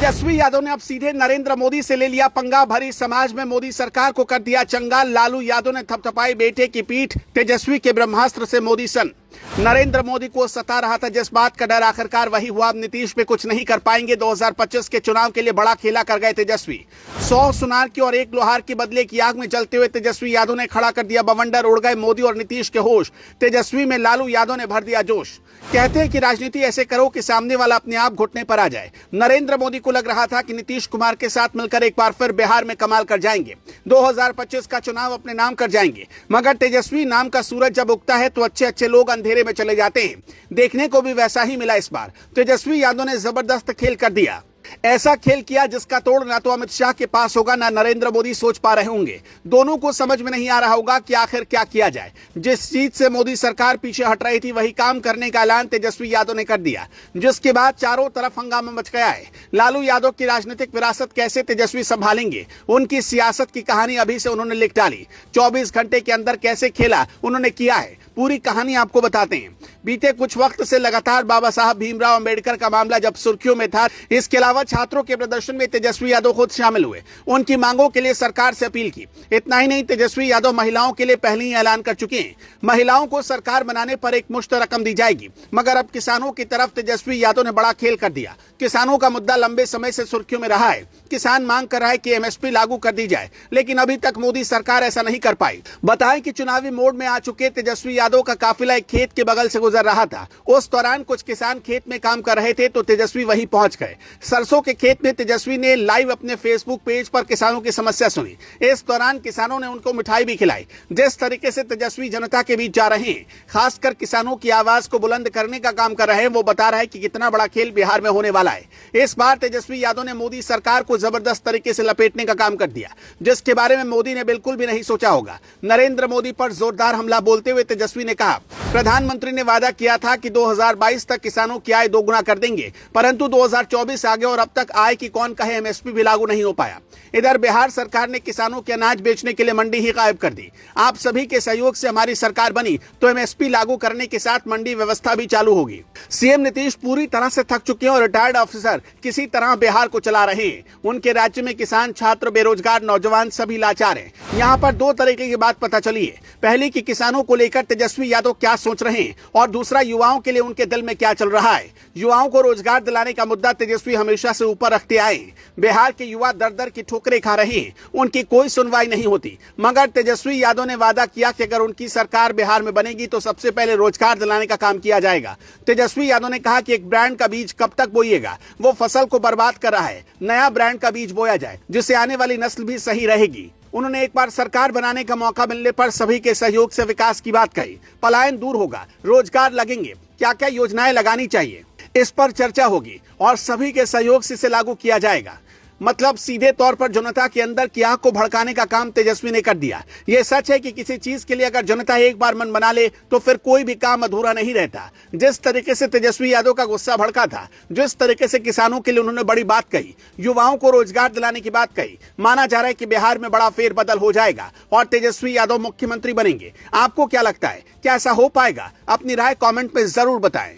तेजस्वी यादव ने अब सीधे नरेंद्र मोदी से ले लिया पंगा। भरी समाज में मोदी सरकार को कर दिया चंगा। लालू यादव ने थपथपाई बेटे की पीठ। तेजस्वी के ब्रह्मास्त्र से मोदी सन। नरेंद्र मोदी को सता रहा था जिस बात का डर, आखिरकार वही हुआ। अब नीतीश पे कुछ नहीं कर पाएंगे। 2025 के चुनाव के लिए बड़ा खेला कर गए तेजस्वी। 100 सुनार की और एक लोहार के बदले की आग में जलते हुए तेजस्वी यादव ने खड़ा कर दिया बवंडर। उड़ गए मोदी और नीतीश के होश। तेजस्वी में लालू यादव ने भर दिया जोश। कहते हैं कि राजनीति ऐसे करो कि सामने वाला अपने आप घुटने पर आ जाए। नरेंद्र मोदी को लग रहा था कि नीतीश कुमार के साथ मिलकर एक बार फिर बिहार में कमाल कर जाएंगे, 2025 का चुनाव अपने नाम कर जाएंगे। मगर तेजस्वी नाम का सूरज जब उगता है तो अच्छे अच्छे लोग अंधेरे में चले जाते हैं। देखने को भी वैसा ही मिला इस बार। तेजस्वी यादव ने जबरदस्त खेल कर दिया। ऐसा खेल किया जिसका तोड़ ना तो अमित शाह के पास होगा ना नरेंद्र मोदी सोच पा रहे होंगे। दोनों को समझ में नहीं आ रहा होगा कि आखिर क्या किया जाए। जिस चीज से मोदी सरकार पीछे हट रही थी वही काम करने का ऐलान तेजस्वी यादव ने कर दिया, जिसके बाद चारों तरफ हंगामा मच गया है। लालू यादव की राजनीतिक विरासत कैसे तेजस्वी संभालेंगे, उनकी सियासत की कहानी अभी से उन्होंने लिख डाली। 24 घंटे के अंदर कैसे खेला उन्होंने किया है, पूरी कहानी आपको बताते हैं। बीते कुछ वक्त से लगातार बाबा साहब भीमराव अंबेडकर का मामला जब सुर्खियों में था, इसके अलावा छात्रों के प्रदर्शन में तेजस्वी यादव खुद शामिल हुए, उनकी मांगों के लिए सरकार से अपील की। इतना ही नहीं, तेजस्वी यादव महिलाओं के लिए पहले ही ऐलान कर चुके हैं, महिलाओं को सरकार बनाने पर एक मुश्त रकम दी जाएगी। मगर अब किसानों की तरफ तेजस्वी यादव ने बड़ा खेल कर दिया। किसानों का मुद्दा लंबे समय से सुर्खियों में रहा है। किसान मांग कर रहा है कि एमएसपी लागू कर दी जाए, लेकिन अभी तक मोदी सरकार ऐसा नहीं कर पाई। बताएं कि चुनावी मोड में आ चुके तेजस्वी यादव का काफिला एक खेत के बगल से गुजर रहा था। उस दौरान कुछ किसान खेत में काम कर रहे थे तो तेजस्वी वहीं पहुंच गए। सरसों के खेत में तेजस्वी ने लाइव अपने फेसबुक पेज पर किसानों की समस्या सुनी। इस दौरान किसानों ने उनको मिठाई भी खिलाई। जिस तरीके से तेजस्वी जनता के बीच जा रहे हैं, खासकर किसानों की आवाज को बुलंद करने का काम कर रहे हैं, वो बता रहा है कि कितना बड़ा खेल बिहार में होने वाला है। इस बार तेजस्वी यादव ने मोदी सरकार को जबरदस्त तरीके से लपेटने का काम कर दिया, जिसके बारे में मोदी ने बिल्कुल भी नहीं सोचा होगा। नरेंद्र मोदी पर जोरदार हमला बोलते हुए तेजस्वी ने कहा, प्रधानमंत्री ने वादा किया था कि 2022 तक किसानों की आय दोगुना कर देंगे, परंतु 2024 आ गया और अब तक आय की कौन कहे एमएसपी भी लागू नहीं हो पाया। इधर बिहार सरकार ने किसानों के अनाज बेचने के लिए मंडी ही गायब कर दी। आप सभी के सहयोग से हमारी सरकार बनी तो एमएसपी लागू करने के साथ मंडी व्यवस्था भी चालू होगी। सीएम नीतीश पूरी तरह से थक चुके हैं और रिटायर्ड ऑफिसर किसी तरह बिहार को चला रहे हैं। उनके राज्य में किसान, छात्र, बेरोजगार, नौजवान सभी लाचार हैं। यहाँ पर दो तरीके की बात पता चली है। पहली कि किसानों को लेकर तेजस्वी यादव क्या सोच रहे हैं, और दूसरा युवाओं के लिए उनके दिल में क्या चल रहा है। युवाओं को रोजगार दिलाने का मुद्दा तेजस्वी हमेशा से ऊपर रखते आए। बिहार के युवा दर दर की ठोकरें खा रहे हैं, उनकी कोई सुनवाई नहीं होती। मगर तेजस्वी यादव ने वादा किया कि अगर उनकी सरकार बिहार में बनेगी तो सबसे पहले रोजगार दिलाने का काम किया जाएगा। तेजस्वी यादव ने कहा कि एक ब्रांड का बीज कब तक बोइएगा, वो फसल को बर्बाद कर रहा है। नया ब्रांड का बीज बोया जाए जिससे आने वाली नस्ल भी सही रहेगी। उन्होंने एक बार सरकार बनाने का मौका मिलने पर सभी के सहयोग से विकास की बात कही। पलायन दूर होगा, रोजगार लगेंगे, क्या क्या योजनाएं लगानी चाहिए इस पर चर्चा होगी और सभी के सहयोग से इसे लागू किया जाएगा। मतलब सीधे तौर पर जनता के अंदर की आग को भड़काने का काम तेजस्वी ने कर दिया। यह सच है कि किसी चीज के लिए अगर जनता एक बार मन बना ले तो फिर कोई भी काम अधूरा नहीं रहता। जिस तरीके से तेजस्वी यादव का गुस्सा भड़का था, जिस तरीके से किसानों के लिए उन्होंने बड़ी बात कही, युवाओं को रोजगार दिलाने की बात कही, माना जा रहा है कि बिहार में बड़ा फेरबदल हो जाएगा और तेजस्वी यादव मुख्यमंत्री बनेंगे। आपको क्या लगता है, क्या ऐसा हो पाएगा? अपनी राय कॉमेंट में जरूर बताएं।